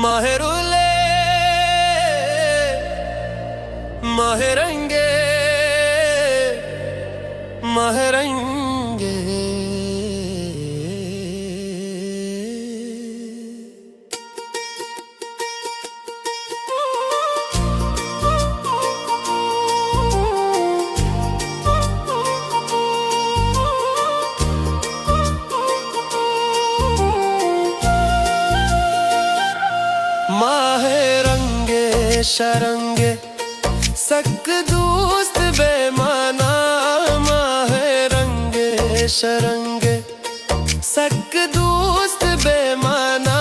माहिरुले माहिरंगे माहिरंगे माहिरंगे शरंगे सक दोस्त बेमाना माहिरंगे शरंगे सक दोस्त बेमाना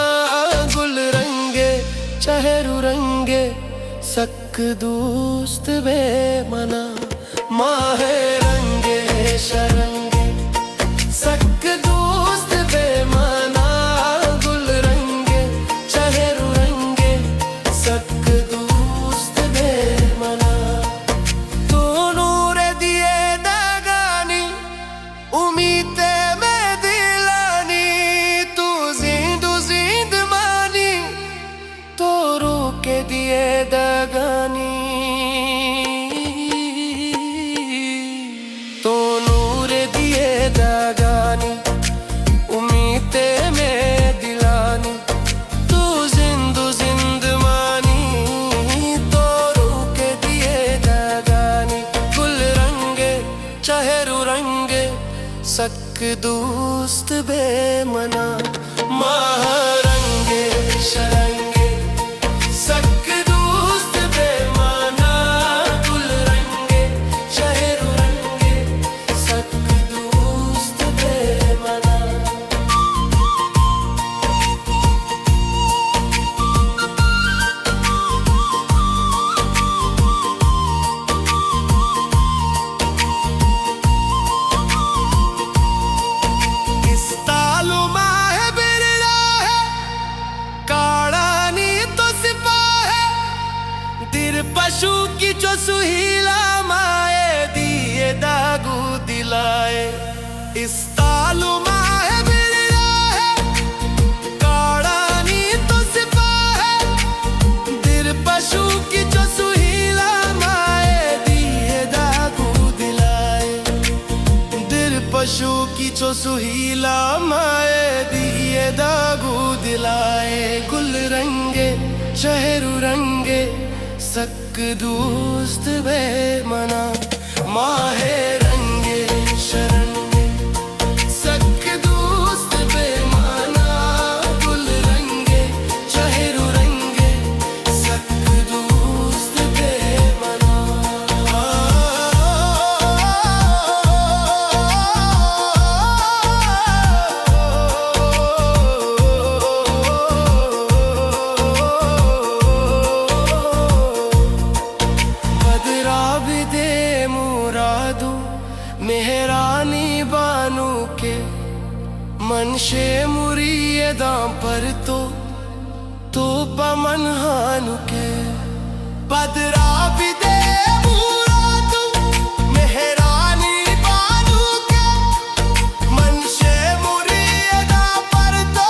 गुल रंगे चेहरू रंगे सक दोस्त बेमाना माहिरंगे शरंगे सक दोस्त बेमाना गुल रंगे चेहरू रंगे सक दोस्त बेमाना तू नूर दिए दागानी उम्मीदे में दिलानी तू जिंदू जिंद मानी तो रोके दिए दागानी तो नूर दिए दागानी उम्मीदे में दिलानी तू जिंदू जिंद मानी तो रोके दिए दागानी गुल रंगे चेहरू रंगे सक दोस्त बेमना माहिरंगे शरंगे सक दोस्त बेमाना गुल रंगे चेहरू रंगे सक दोस्त बेमना इस तालुमा है बिरड़ा है काड़ानी तो सिपाह है दिल पशु की जो सुहीला माए दिए दागू दिलाए इस तालुमा है बिरड़ा है काड़ानी तो सिपाह है दिल पशु की जो सुहीला माए दिए दागू दिलाए दिल पशु की जो सुहीला माए दिए दागू दिलाए गुल रंगे चेहरू रंगे सक दोस्त बेमना माहिरंगे शरंगे सक दोस्त बेमना गुल रंगे चेहरू रंगे सक दोस्त बेमना बदरा भी दे मुरादू मेहरानी बानू के मनशे मुरीदा पर तो पमन हानू के बदरा भी दे मुरादू मेहरानी बानू के मनशे मुरीदा पर तो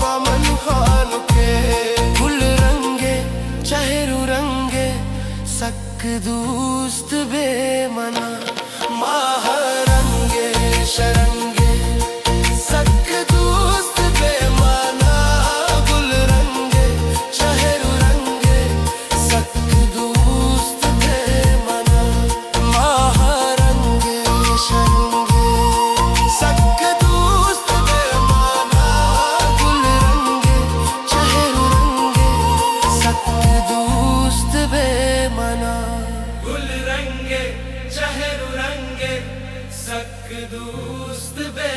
पमन हानू के गुल रंगे चेहरू रंगे सक दोस्त बेमना माहिरंगे शरंगे सक दोस्त बेमना गुल रंगे चेहरू रंगे सक दोस्त बेमना माहिरंगे शरंगे सक दोस्त बेमना गुल रंगे चेहरू रंगे सक दोस्त बेमना गुल रंगे चेहरू रंगे सक दोस्त बे